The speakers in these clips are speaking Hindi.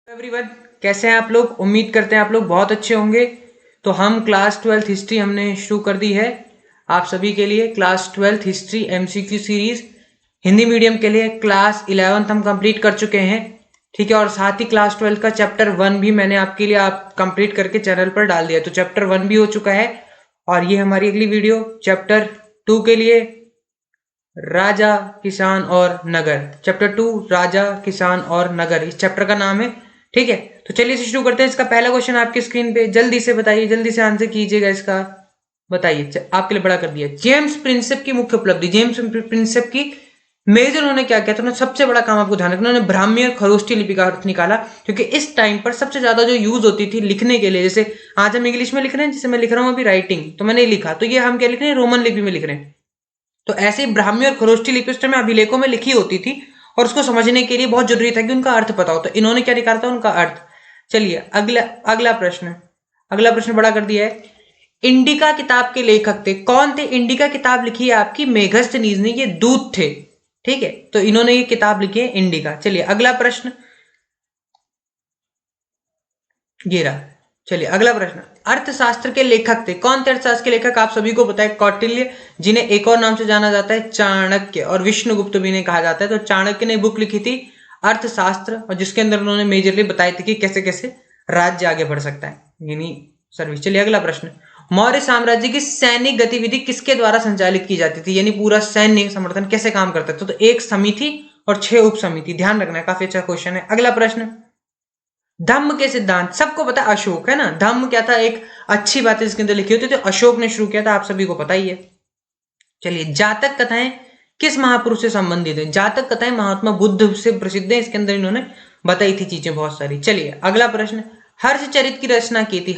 एवरीवन, कैसे हैं आप लोग? उम्मीद करते हैं आप लोग बहुत अच्छे होंगे। तो हम क्लास 12th हिस्ट्री हमने शुरू कर दी है आप सभी के लिए। Class 12th history MCQ series Hindi medium के लिए क्लास 11th हम कंप्लीट कर चुके हैं, ठीक है। और साथ ही क्लास 12 का चैप्टर 1 भी मैंने आपके लिए कंप्लीट करके चैनल पर डाल दिया, तो चैप्टर 1 भी हो चुका है। और ये हमारी अगली वीडियो चैप्टर 2 के लिए, राजा, किसान और नगर। चैप्टर 2 राजा, किसान और नगर इस चैप्टर का नाम है, ठीक है। तो चलिए इसे शुरू करते हैं। इसका पहला क्वेश्चन आपकी स्क्रीन पे, जल्दी से बताइए, जल्दी से आंसर कीजिएगा इसका। बताइए, आपके लिए बड़ा कर दिया। जेम्स प्रिंसेप की मुख्य उपलब्धि। जेम्स प्रिंसेप की मेजर उन्होंने क्या किया था? उन्होंने सबसे बड़ा काम आपको ध्यान रखना, उन्होंने ब्राह्मी और खरोष्ठी लिपि का अर्थ निकाला, क्योंकि इस टाइम पर सबसे ज्यादा जो यूज होती थी लिखने के लिए, जैसे आज हम इंग्लिश में लिख रहे हैं, जैसे मैं लिख रहा हूं अभी राइटिंग, तो मैंने लिखा, तो ये हम क्या लिख रहे हैं? रोमन लिपि में लिख रहे हैं। तो ऐसे ही ब्राह्मी और खरोष्ठी लिपि उस टाइम अभिलेखों में लिखी होती थी, और उसको समझने के लिए बहुत जरूरी था कि उनका अर्थ पता हो। तो इन्होंने क्या निकाला था? उनका अर्थ। चलिए अगला प्रश्न बड़ा कर दिया है। इंडिका किताब के लेखक थे, कौन थे? इंडिका किताब लिखी है आपकी मेघस्तनीज ने, ये दूत थे, ठीक है। तो इन्होंने ये किताब लिखी है इंडिका। चलिए अगला प्रश्न, ये रहा। चलिए अगला प्रश्न, अर्थशास्त्र के लेखक थे, कौन थे अर्थशास्त्र के लेखक? आप सभी को पता है, कौटिल्य, जिन्हें एक और नाम से जाना जाता है चाणक्य, और विष्णुगुप्त भी इन्हें कहा जाता है। तो चाणक्य ने बुक लिखी थी अर्थशास्त्र, और जिसके अंदर उन्होंने मेजरली बताए थे कि कैसे कैसे राज्य आगे बढ़ सकता है, यानी सर्विस। चलिए अगला प्रश्न, मौर्य साम्राज्य की सैनिक गतिविधि किसके द्वारा संचालित की जाती थी, यानी पूरा सैन्य समर्थन कैसे काम करता था? तो एक समिति और 6 उप समिति, ध्यान रखना है, काफी अच्छा क्वेश्चन है। अगला प्रश्न, धम्म के सिद्धांत, सबको पता है अशोक, है ना। धम्म क्या था? एक अच्छी बात है इसके अंदर लिखी होती है, तो अशोक ने शुरू किया था, आप सभी को पता ही है। चलिए जातक कथाएं किस महापुरुष से संबंधित है? जातक कथाएं महात्मा बुद्ध से प्रसिद्ध है, इसके अंदर इन्होंने बताई थी चीजें बहुत सारी। चलिए अगला प्रश्न, हर्षचरित की रचना की थी।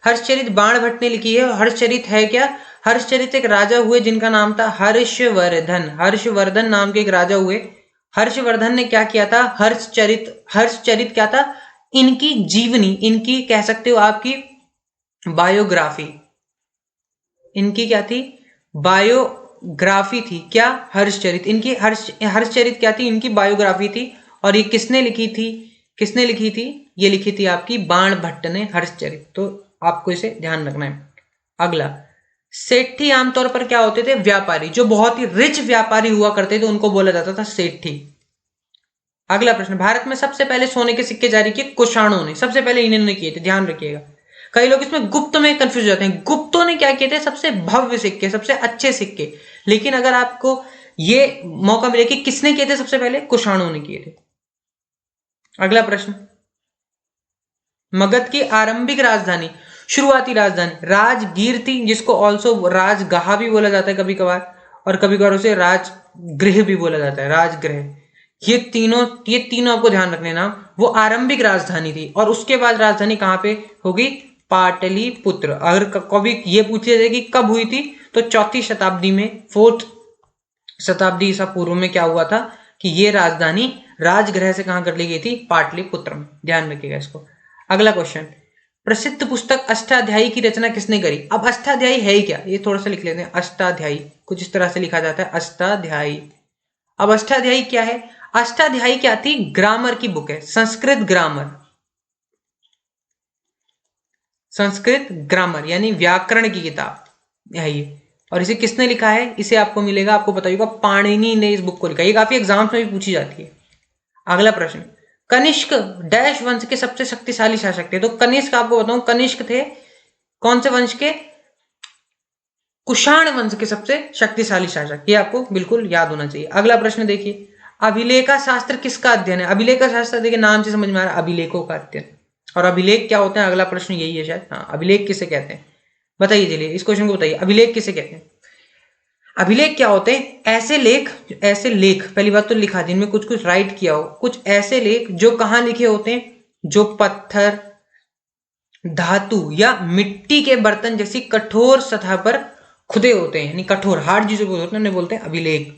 हर्षचरित बाणभट्ट ने लिखी है। हर्षचरित है क्या? हर्षचरित एक राजा हुए जिनका नाम था हर्षवर्धन। हर्षवर्धन नाम के एक राजा हुए। हर्षवर्धन ने क्या किया था? हर्षचरित क्या था? इनकी जीवनी, इनकी कह सकते हो आपकी बायोग्राफी, इनकी क्या थी? बायोग्राफी थी क्या? हर्षचरित, इनकी हर्षचरित क्या थी? इनकी बायोग्राफी थी। और ये किसने लिखी थी? ये लिखी थी आपकी बाणभट्ट ने हर्षचरित। तो आपको इसे ध्यान रखना है। अगला, सेठी आमतौर पर क्या होते थे? व्यापारी, जो बहुत ही रिच व्यापारी हुआ करते थे उनको बोला जाता था सेठी। अगला प्रश्न, भारत में सबसे पहले सोने के सिक्के जारी किए कुषाणों ने, सबसे पहले इन्होंने किए थे, ध्यान रखिएगा। कई लोग इसमें गुप्त में कंफ्यूज हो जाते हैं। गुप्तों ने क्या किए थे? सबसे भव्य सिक्के, सबसे अच्छे सिक्के। लेकिन अगर आपको ये मौका मिले कि किसने किए थे सबसे पहले, कुषाणों ने किए थे। अगला प्रश्न, मगध की आरंभिक राजधानी, शुरुआती राजधानी राजगीर थी, जिसको ऑल्सो राजगाह भी बोला जाता है कभी कभार, और कभी कभार उसे राजगृह भी बोला जाता है, राजगृह। ये तीनों आपको ध्यान रखने नाम। वो आरंभिक राजधानी थी। और उसके बाद राजधानी कहां पे होगी? पाटलिपुत्र। अगर कभी ये पूछे जाए कि कब हुई थी, तो 4वीं शताब्दी में, 4th शताब्दी ईसा पूर्व में क्या हुआ था कि ये राजधानी राजगृह से कहां कर ली गई थी? पाटलिपुत्र में। ध्यान रखिएगा इसको। अगला क्वेश्चन, प्रसिद्ध पुस्तक अष्टाध्यायी की रचना किसने करी? अब अष्टाध्यायी है ही क्या, ये थोड़ा सा लिख लेते हैं। अष्टाध्यायी कुछ इस तरह से लिखा जाता है, अष्टाध्यायी। अब अष्टाध्यायी क्या है? अष्टाध्यायी क्या थी? ग्रामर की बुक है, संस्कृत ग्रामर यानी व्याकरण की किताब है ये। और इसे किसने लिखा है? इसे आपको मिलेगा, आपको पता होगा, पाणिनि ने इस बुक को लिखा है। ये काफी एग्जाम्स में भी पूछी जाती है। अगला प्रश्न, कनिष्क डैश वंश के सबसे शक्तिशाली शासक थे। तो कनिष्क आपको बताऊं, कनिष्क थे कौन से वंश के? कुषाण वंश के सबसे शक्तिशाली शासक। ये आपको बिल्कुल याद होना चाहिए। अगला प्रश्न देखिए, अभिलेखा शास्त्र किसका अध्ययन है? अभिलेखा शास्त्र देखिए, नाम से समझ में आ रहा है, अभिलेखों का अध्ययन। और अभिलेख क्या होते हैं? अगला प्रश्न यही है शायद। हाँ, अभिलेख किसे कहते हैं बताइए, चलिए इस क्वेश्चन को बताइए, अभिलेख किसे कहते हैं? अभिलेख क्या होते हैं? ऐसे लेख, पहली बात तो लिखा जिनमें कुछ राइट किया हो, कुछ ऐसे लेख जो कहां लिखे होते हैं? जो पत्थर, धातु या मिट्टी के बर्तन जैसी कठोर सतह पर खुदे होते हैं, यानी कठोर हार्ड चीजों को होते हैं, बोलते हैं अभिलेख।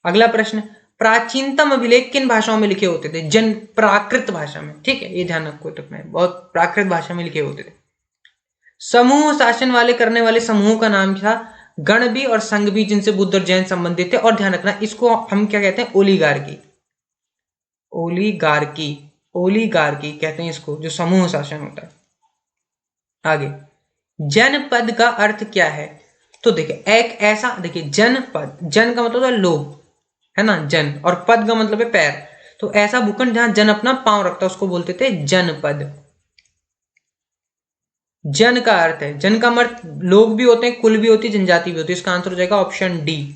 अगला प्रश्न, प्राचीनतम अभिलेख किन भाषाओं में लिखे होते थे? जन प्राकृत भाषा में, ठीक है, ये ध्यान रखो, तो मैं बहुत प्राकृत भाषा में लिखे होते थे। समूह शासन वाले करने वाले समूह का नाम था गण भी और संघ भी जिनसे बुद्ध और जैन संबंधित थे। और ध्यान रखना इसको हम क्या कहते हैं, ओलिगार्की। ओलिगार्की, ओलिगार्की कहते हैं इसको, जो समूह शासन होता है। आगे, जनपद का अर्थ क्या है? तो देखिए एक ऐसा, देखिए जनपद, जन का मतलब है लोग, है ना, जन, और पद का मतलब है पैर। तो ऐसा भूखंड जहां जन अपना पांव रखता है उसको बोलते थे जनपद। जन का अर्थ है, जन का अर्थ लोग भी होते हैं, कुल भी होती है, जनजाति भी होती है। इसका आंसर हो जाएगा ऑप्शन डी।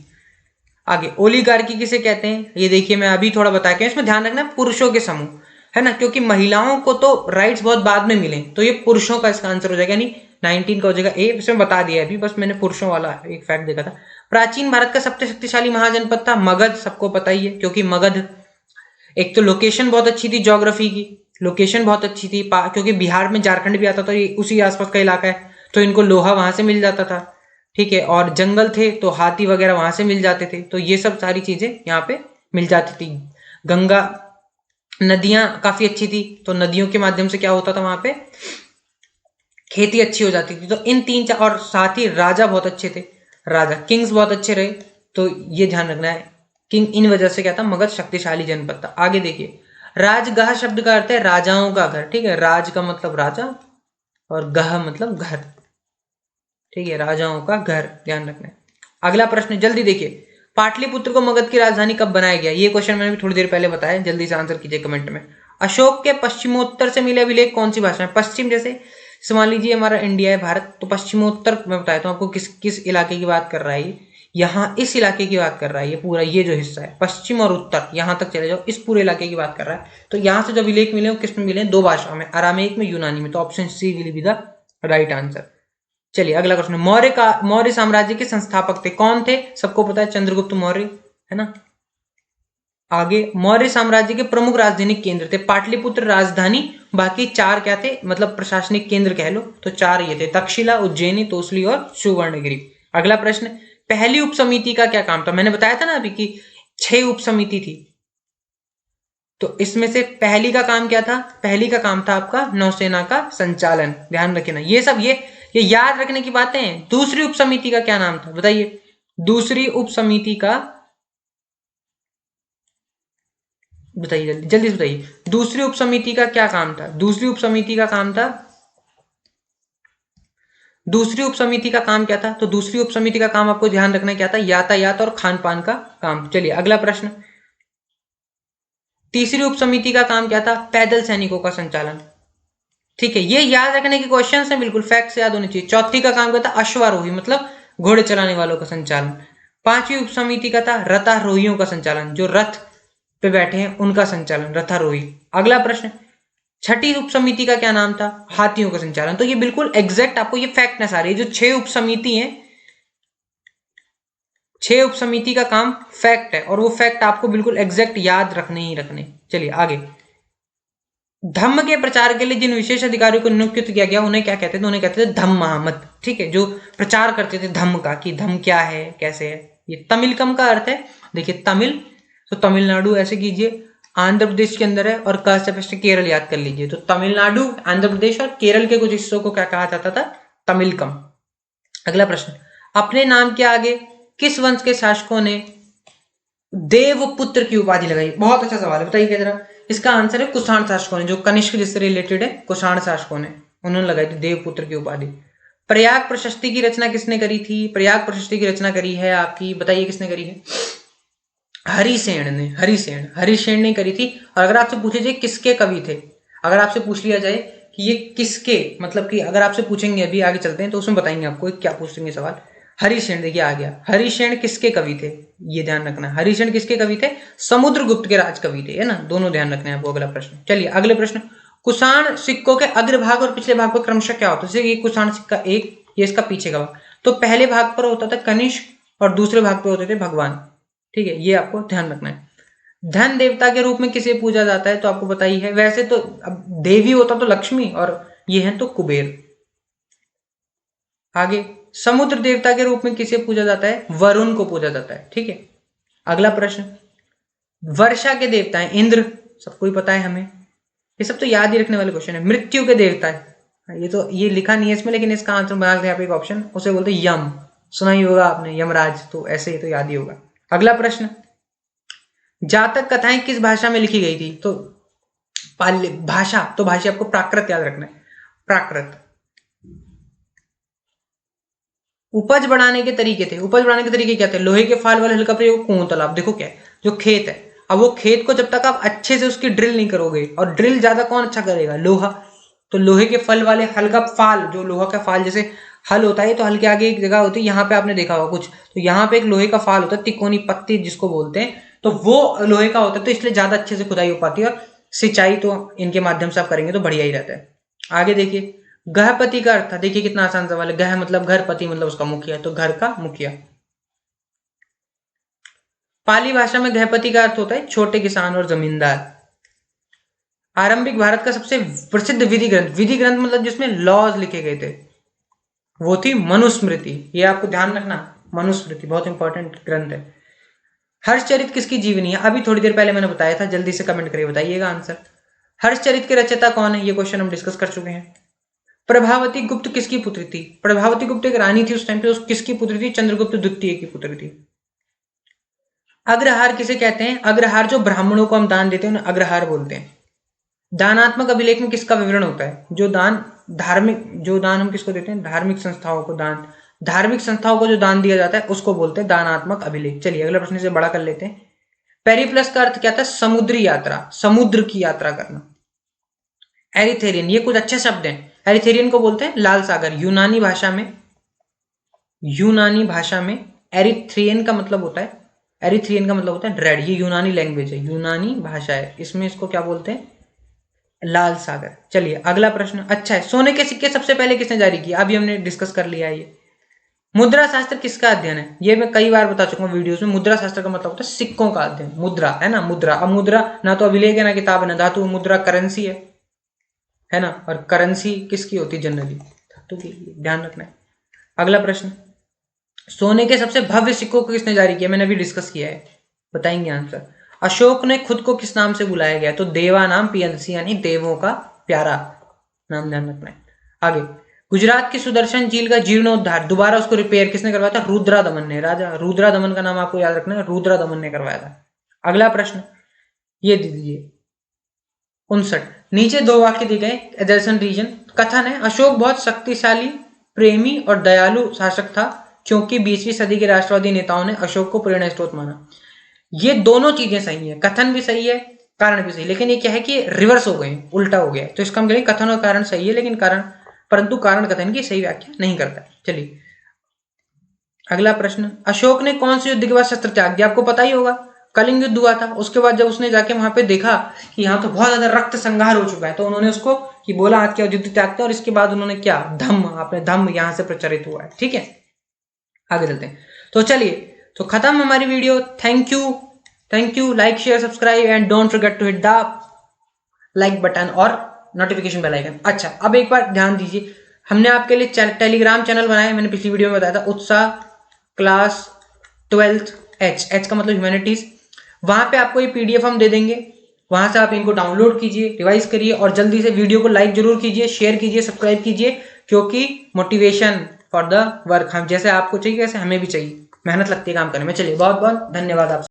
आगे, ओलिगार्की किसे कहते हैं? ये देखिए मैं अभी थोड़ा बता के, इसमें ध्यान रखना पुरुषों के समूह, है ना, क्योंकि महिलाओं को तो राइट्स बहुत बाद में मिले, तो ये पुरुषों का इसका आंसर हो जाएगा, यानी 19 का हो जाएगा ए। इसमें बता दिया अभी, बस मैंने पुरुषों वाला एक फैक्ट देखा था। प्राचीन भारत का सबसे शक्तिशाली महाजनपद था मगध, सबको पता ही है, क्योंकि मगध एक तो लोकेशन बहुत अच्छी थी, ज्योग्राफी की लोकेशन बहुत अच्छी थी, क्योंकि बिहार में झारखंड भी आता था, ये उसी आसपास का इलाका है, तो इनको लोहा वहां से मिल जाता था, ठीक है, और जंगल थे तो हाथी वगैरह वहां से मिल जाते थे, तो ये सब सारी चीजें यहाँ पे मिल जाती थी। गंगा, नदियां काफी अच्छी थी, तो नदियों के माध्यम से क्या होता था वहां पे, खेती अच्छी हो जाती थी। तो इन तीन चार, और साथ ही राजा बहुत अच्छे थे, राजा किंग्स बहुत अच्छे रहे, तो ये ध्यान रखना है, किंग इन वजह से क्या था, मगध शक्तिशाली जनपद था। आगे देखिए, राजगाह शब्द का अर्थ है राजाओं का घर, ठीक है, राज का मतलब राजा और गाह मतलब घर, ठीक है, राजाओं का घर, ध्यान रखना है। अगला प्रश्न जल्दी देखिए, पाटलिपुत्र को मगध की राजधानी कब बनाया गया? ये क्वेश्चन मैंने भी थोड़ी देर पहले बताया, जल्दी से आंसर कीजिए कमेंट में। अशोक के पश्चिमोत्तर से मिले अभिलेख कौन सी भाषा है? पश्चिम, जैसे मान लीजिए हमारा इंडिया है भारत, तो पश्चिमोत्तर मैं बताता हूँ आपको किस किस इलाके की बात कर रहा है। यहाँ इस इलाके की बात कर रहा है, ये पूरा ये जो हिस्सा है पश्चिम और उत्तर, यहाँ तक चले जाओ, इस पूरे इलाके की बात कर रहा है। तो यहाँ से जो अभिलेख मिले वो किस में मिले? दो भाषा में, अरामेक में, यूनानी में। तो option C will be the right answer. चलिए अगला क्वेश्चन, मौर्य साम्राज्य के संस्थापक थे कौन थे? सबको पता है चंद्रगुप्त मौर्य, है ना। आगे, मौर्य साम्राज्य के प्रमुख राजधानी केंद्र थे, पाटलिपुत्र राजधानी, बाकी चार क्या थे, मतलब प्रशासनिक केंद्र कह लो, तो चार ये थे, तक्षशिला, उज्जैनी, तोसली और सुवर्णगिरी। अगला प्रश्न, पहली उप समिति का क्या काम था? मैंने बताया था ना अभी कि 6 उप समिति थी, तो इसमें से पहली का काम क्या था? पहली का काम था आपका नौसेना का संचालन, ध्यान रखना ये सब, ये याद रखने की बातें हैं। दूसरी उप समिति का क्या नाम था बताइए? दूसरी उप समिति का बताइए, जल्दी जल्दी से बताइए, दूसरी उप समिति का क्या काम था? दूसरी उप समिति का काम था, दूसरी उप समिति का काम क्या था? तो दूसरी उप समिति का काम आपको ध्यान रखना क्या था? यातायात और खान पान का काम। चलिए अगला प्रश्न, तीसरी उप समिति का काम क्या था? पैदल सैनिकों का संचालन, ठीक है, ये याद रखने के क्वेश्चन है, बिल्कुल फैक्ट्स याद होने चाहिए। चौथी का काम क्या था? अश्वारोही मतलब घोड़े चलाने वालों का संचालन। पांचवी उप समिति का था रथारोहियों का संचालन, जो रथ पे बैठे हैं उनका संचालन, रथारोही। अगला प्रश्न, छठी उप समिति का क्या नाम था? हाथियों का संचालन। तो ये बिल्कुल एग्जैक्ट आपको ये फैक्ट ना सारे, जो 6 उप समिति है, 6 उप समिति का काम फैक्ट है, और वो फैक्ट आपको बिल्कुल एग्जैक्ट याद रखने ही रखने। चलिए आगे, धम्म के प्रचार के लिए जिन विशेष अधिकारियों को नियुक्त किया गया उन्हें क्या कहते थे? उन्हें कहते थे धम्म महामत, ठीक है, जो प्रचार करते थे धम्म का, कि धम्म क्या है, कैसे है। ये तमिलकम का अर्थ है, देखिए तमिल, तो तमिलनाडु ऐसे कीजिए, आंध्र प्रदेश के अंदर है, और क से केरल याद कर लीजिए। तो तमिलनाडु, आंध्र प्रदेश और केरल के कुछ हिस्सों को क्या कहा जाता था? तमिलकम। अगला प्रश्न, अपने नाम के आगे किस वंश के शासकों ने देवपुत्र की उपाधि लगाई? बहुत अच्छा सवाल है, बताइए जरा। इसका आंसर है कुषाण शासकों ने, जो कनिष्क जिससे रिलेटेड है, कुषाण शासकों ने, उन्होंने लगाई थी देवपुत्र की उपाधि। प्रयाग प्रशस्ति की रचना किसने करी थी? प्रयाग प्रशस्ति की रचना करी है आपकी, बताइए किसने करी है? हरिसेन ने, हरिसेन ने करी थी। और अगर आपसे पूछे जाए किसके कवि थे, अगर आपसे पूछ लिया जाए कि ये किसके, मतलब कि अगर आपसे पूछेंगे, अभी आगे चलते हैं तो उसमें बताएंगे आपको क्या पूछेंगे सवाल। हरिसेन, देखिए आ गया, हरिसेन किसके कवि थे? ये ध्यान रखना, हरिसेन किसके कवि थे? समुद्रगुप्त के राज कवि थे, है ना, दोनों ध्यान रखना है आपको। अगला प्रश्न, चलिए अगले प्रश्न, कुषाण सिक्कों के अग्रभाग और पिछले भाग पर क्रमशः क्या होता है? जैसे ये कुषाण सिक्का एक, ये इसका पीछे का भाग, तो पहले भाग पर होता था कनिष्क और दूसरे भाग पर होते थे भगवान, ठीक है, ये आपको ध्यान रखना है। धन देवता के रूप में किसे पूजा जाता है? तो आपको पता ही है, वैसे तो अब देवी होता तो लक्ष्मी, और ये है तो कुबेर। आगे, समुद्र देवता के रूप में किसे पूजा जाता है? वरुण को पूजा जाता है, ठीक है। अगला प्रश्न, वर्षा के देवता है इंद्र, सबको ही पता है हमें, ये सब तो याद ही रखने वाले क्वेश्चन है। मृत्यु के देवता है, ये तो ये लिखा नहीं है इसमें, लेकिन इसका आंसर बना दें आप एक ऑप्शन, उसे बोलते हैं यम, सुना ही होगा आपने, यमराज, तो ऐसे ही तो याद ही होगा। अगला प्रश्न, जातक कथाएं किस भाषा में लिखी गई थी? तो पाल्य भाषा, तो भाषा आपको प्राकृत याद रखना है, प्राकृत। उपज बढ़ाने के तरीके थे, उपज बढ़ाने के तरीके क्या थे? लोहे के फाल वाले हल का प्रयोग, कुआं तालाब। देखो क्या है, जो खेत है, अब वो खेत को जब तक आप अच्छे से उसकी ड्रिल नहीं करोगे, और ड्रिल ज्यादा कौन अच्छा करेगा? लोहा। तो लोहे के फल वाले हल का फाल, जो लोहा का फाल जैसे हल होता है, तो हल के आगे एक जगह होती है, यहाँ पे आपने देखा होगा कुछ, तो यहाँ पे एक लोहे का फाल होता है, तिकोनी पत्ती जिसको बोलते हैं, तो वो लोहे का होता है, तो इसलिए ज्यादा अच्छे से खुदाई हो पाती है, और सिंचाई तो इनके माध्यम से आप करेंगे तो बढ़िया ही रहता है। आगे देखिए, गृहपति का अर्थ था, देखिए कितना आसान सवाल है। गृह मतलब घर, पति मतलब उसका मुखिया, तो घर का मुखिया। पाली भाषा में गृहपति का अर्थ होता है छोटे किसान और जमींदार। आरंभिक भारत का सबसे प्रसिद्ध विधि ग्रंथ, विधि ग्रंथ मतलब जिसमें लॉज लिखे गए थे, वो थी मनुस्मृति। ये आपको ध्यान रखना, मनुस्मृति बहुत इंपॉर्टेंट ग्रंथ है। हर्षचरित किसकी जीवनी है? अभी थोड़ी देर पहले मैंने बताया था, जल्दी से कमेंट करिए, बताइएगा आंसर। हर्षचरित के रचयिता कौन है? ये क्वेश्चन हम डिस्कस कर चुके हैं। प्रभावती गुप्त किसकी पुत्री थी? प्रभावती गुप्त एक रानी थी उस टाइम पे, उस किसकी पुत्री थी? चंद्रगुप्त द्वितीय की पुत्री थी। अग्रहार किसे कहते हैं? अग्रहार जो ब्राह्मणों को हम दान देते हैं उन्हें अग्रहार बोलते हैं। दानात्मक अभिलेख में किसका विवरण होता है? जो दान धार्मिक, जो दान हम किसको देते हैं? धार्मिक संस्थाओं को दान, धार्मिक संस्थाओं को जो दान दिया जाता है उसको बोलते हैं दानात्मक अभिलेख। चलिए अगला प्रश्न से बड़ा कर लेते हैं। पेरिप्लस का अर्थ क्या था? समुद्री यात्रा, समुद्र की यात्रा करना। एरिथेरियन, ये कुछ अच्छे शब्द हैं। एरिथेरियन को बोलते हैं लाल सागर। यूनानी भाषा में, यूनानी भाषा में एरिथ्रियन का मतलब होता है, एरिथ्रियन का मतलब होता है रेड। ये यूनानी लैंग्वेज है, यूनानी भाषा है, इसमें इसको क्या बोलते हैं? लाल सागर। चलिए अगला प्रश्न, अच्छा है, सोने के सिक्के सबसे पहले किसने जारी किया? अभी हमने डिस्कस कर लिया है ये। मुद्रा शास्त्र किसका अध्ययन है? ये मैं कई बार बता चुका हूँ वीडियोस में। मुद्रा शास्त्र का मतलब होता है सिक्कों का अध्ययन। मुद्रा है ना, मुद्रा। अब मुद्रा ना तो अभिलेख है ना किताब है ना धातु, मुद्रा करेंसी है ना, और करेंसी किसकी होती है? जनरली धातु की, ध्यान रखना है। अगला प्रश्न, सोने के सबसे भव्य सिक्कों को किसने जारी किया? मैंने अभी डिस्कस किया है, बताएंगे आंसर। अशोक ने खुद को किस नाम से बुलाया गया? तो देवा नाम, पीएनसी यानी देवों का प्यारा नाम, ध्यान रखना है। आगे, गुजरात की सुदर्शन झील का जीर्णोद्धार, दोबारा उसको रिपेयर किसने करवाया था? रुद्रादमन ने। राजा रुद्रादमन का नाम आपको याद रखना है, रुद्रादमन ने करवाया था। अगला प्रश्न ये दे दीजिए 59, नीचे दो वाक्य दिए गए, एडजसेंट रीजन। कथन है, अशोक बहुत शक्तिशाली, प्रेमी और दयालु शासक था, क्योंकि 20वीं सदी के राष्ट्रवादी नेताओं ने अशोक को प्रेरणा स्रोत माना। ये दोनों चीजें सही है, कथन भी सही है, कारण भी सही, लेकिन ये क्या है कि रिवर्स हो गए, उल्टा हो गया। तो इसका हम कहेंगे कथन और कारण सही है, लेकिन कारण, परंतु कारण कथन की सही व्याख्या नहीं करता। चलिए अगला प्रश्न, अशोक ने कौन से युद्ध के बाद शस्त्र त्याग दिया? आपको पता ही होगा, कलिंग युद्ध हुआ था। उसके बाद जब उसने जाके वहां पे देखा कि यहाँ तो बहुत ज्यादा रक्त संहार हो चुका है, तो उन्होंने उसको कि बोला आज क्या युद्ध त्यागते, और इसके बाद उन्होंने क्या, धम्म, आपने धम्म यहां से प्रचलित हुआ है। ठीक है, आगे चलते हैं। तो चलिए, तो खत्म हमारी video. Thank you, like share subscribe and don't forget to hit the like button और नोटिफिकेशन बेल आइकन। अच्छा, अब एक बार ध्यान दीजिए, हमने आपके लिए टेलीग्राम चैनल बनाया है, मैंने पिछली वीडियो में बताया था, उत्साह क्लास 12th एच का मतलब ह्यूमैनिटीज। वहां पे आपको ये पीडीएफ हम दे देंगे, वहां से आप इनको डाउनलोड कीजिए, रिवाइज करिए, और जल्दी से वीडियो को लाइक जरूर कीजिए, शेयर कीजिए, सब्सक्राइब कीजिए, क्योंकि मोटिवेशन फॉर द वर्क, हम जैसे आपको चाहिए वैसे हमें भी चाहिए, मेहनत लगती है काम करने में। चलिए बहुत बहुत धन्यवाद आप।